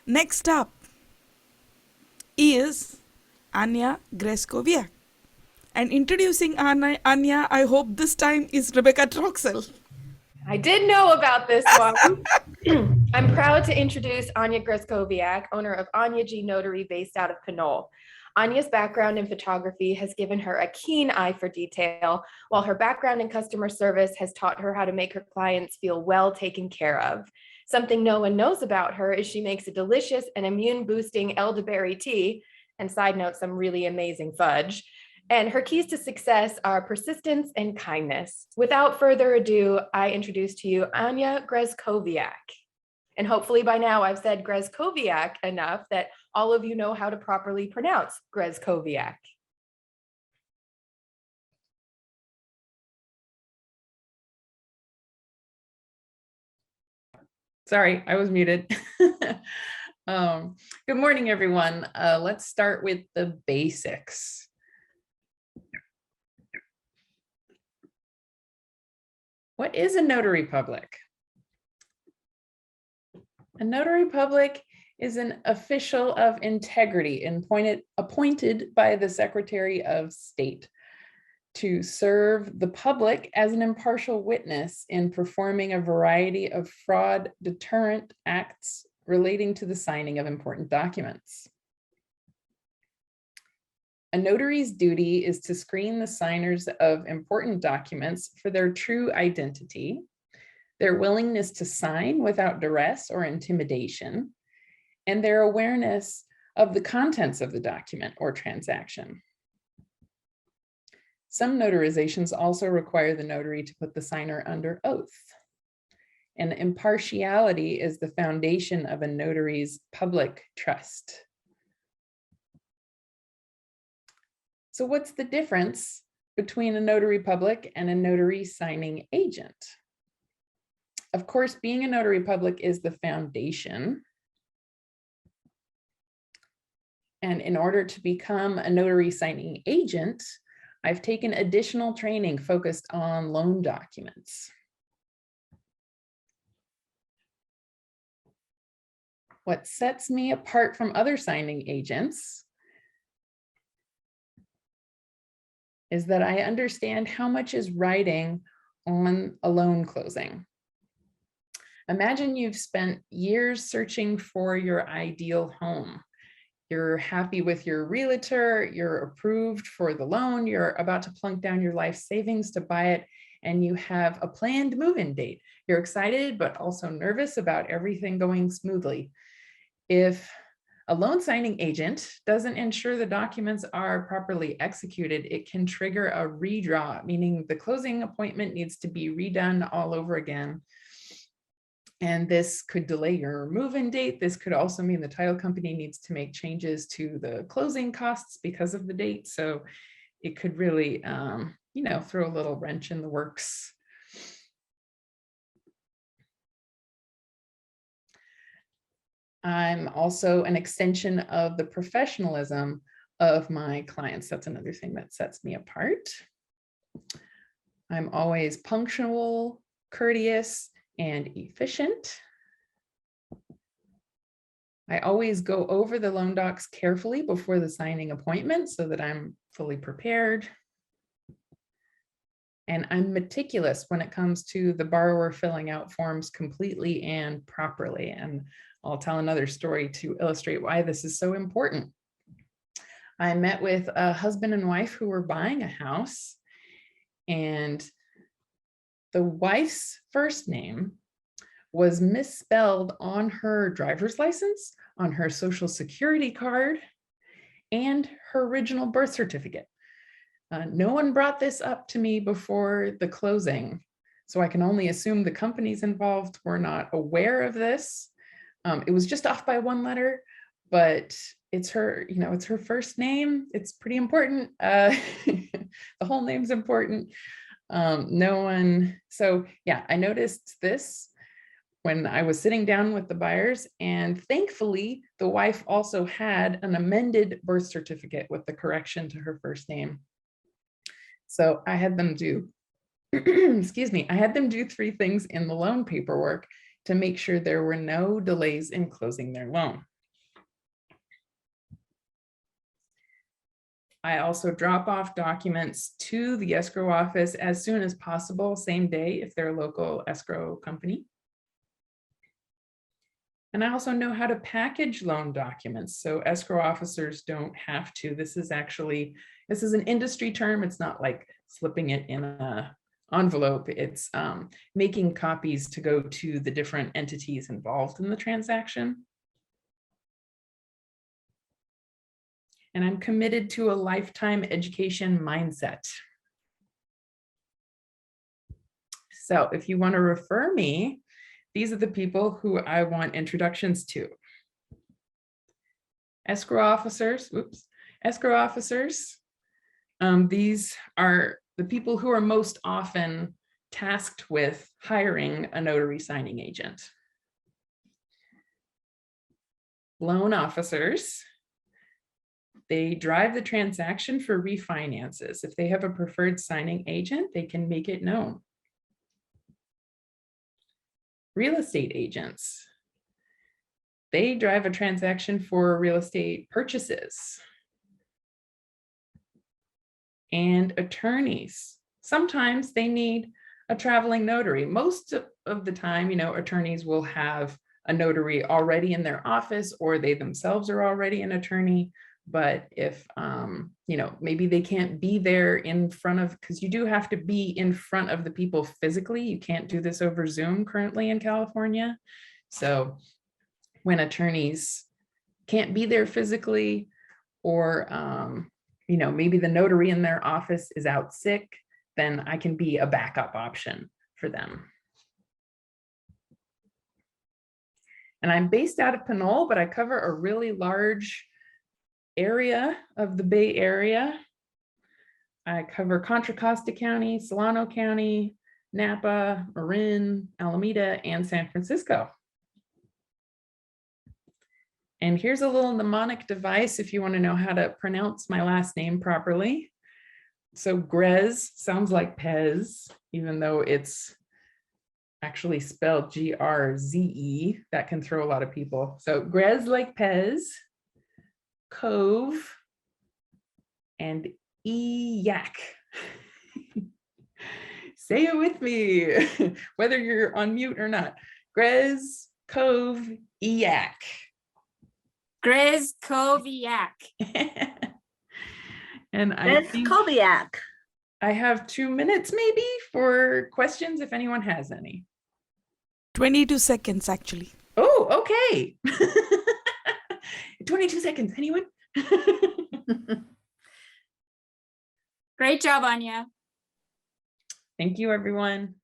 Next up is Anya Grzeskowiak. And introducing Anya, I hope this time is Rebecca Troxel. I did know about this one. I'm proud to introduce Anya Grzeskowiak, owner of Anya G Notary based out of Pinole. Anya's background in photography has given her a keen eye for detail, while her background in customer service has taught her how to make her clients feel well taken care of. Something no one knows about her is she makes a delicious and immune-boosting elderberry tea, and side note, some really amazing fudge. And her keys to success are persistence and kindness. Without further ado, I introduce to you Anya Grzeskowiak. And hopefully by now I've said Grzeskowiak enough that all of you know how to properly pronounce Grzeskowiak. Sorry, I was muted. Good morning, everyone. Let's start with the basics. What is a notary public? A notary public is an official of integrity appointed by the Secretary of State to serve the public as an impartial witness in performing a variety of fraud deterrent acts relating to the signing of important documents. A notary's duty is to screen the signers of important documents for their true identity, their willingness to sign without duress or intimidation, and their awareness of the contents of the document or transaction. Some notarizations also require the notary to put the signer under oath. And impartiality is the foundation of a notary's public trust. So what's the difference between a notary public and a notary signing agent? Of course, being a notary public is the foundation. And in order to become a notary signing agent, I've taken additional training focused on loan documents. What sets me apart from other signing agents is that I understand how much is riding on a loan closing. Imagine you've spent years searching for your ideal home. You're happy with your realtor, you're approved for the loan, you're about to plunk down your life savings to buy it, and you have a planned move-in date. You're excited, but also nervous about everything going smoothly. If a loan signing agent doesn't ensure the documents are properly executed, it can trigger a redraw, meaning the closing appointment needs to be redone all over again. And this could delay your move-in date. This could also mean the title company needs to make changes to the closing costs because of the date. So it could really, throw a little wrench in the works. I'm also an extension of the professionalism of my clients. That's another thing that sets me apart. I'm always punctual, courteous, and efficient. I always go over the loan docs carefully before the signing appointment so that I'm fully prepared. And I'm meticulous when it comes to the borrower filling out forms completely and properly. And I'll tell another story to illustrate why this is so important. I met with a husband and wife who were buying a house, and the wife's first name was misspelled on her driver's license, on her social security card, and her original birth certificate. No one brought this up to me before the closing, so I can only assume the companies involved were not aware of this. It was just off by one letter, but it's her, it's her first name. It's pretty important. The whole name's important. So yeah, I noticed this when I was sitting down with the buyers, and thankfully the wife also had an amended birth certificate with the correction to her first name. So I had them do, I had them do 3 things in the loan paperwork to make sure there were no delays in closing their loan. I also drop off documents to the escrow office as soon as possible, same day if they're a local escrow company. And I also know how to package loan documents, so escrow officers don't have to. This is an industry term. It's not like slipping it in a envelope. It's making copies to go to the different entities involved in the transaction. And I'm committed to a lifetime education mindset. So if you want to refer me, these are the people who I want introductions to. Escrow officers, escrow officers. These are the people who are most often tasked with hiring a notary signing agent. Loan officers. They drive the transaction for refinances. If they have a preferred signing agent, they can make it known. Real estate agents. They drive a transaction for real estate purchases. And attorneys. Sometimes they need a traveling notary. Most of the time, attorneys will have a notary already in their office, or they themselves are already an attorney. But if, maybe they can't be there in front of, because you do have to be in front of the people physically. You can't do this over Zoom currently in California. So when attorneys can't be there physically, or, maybe the notary in their office is out sick, then I can be a backup option for them. And I'm based out of Pinole, but I cover a really large area of the Bay Area. I cover Contra Costa County, Solano County, Napa, Marin, Alameda, and San Francisco. And here's a little mnemonic device if you want to know how to pronounce my last name properly. So Grez sounds like Pez, even though it's actually spelled G-R-Z-E. That can throw a lot of people. So Grez like Pez, Cove, and Yak. Say it with me, whether you're on mute or not. Grez, Cove, Yak. Grzeskowiak. And I think Grzeskowiak. I have 2 minutes maybe for questions if anyone has any. 22 seconds, actually. Oh, okay. 22 seconds, anyone? Great job, Anya. Thank you, everyone.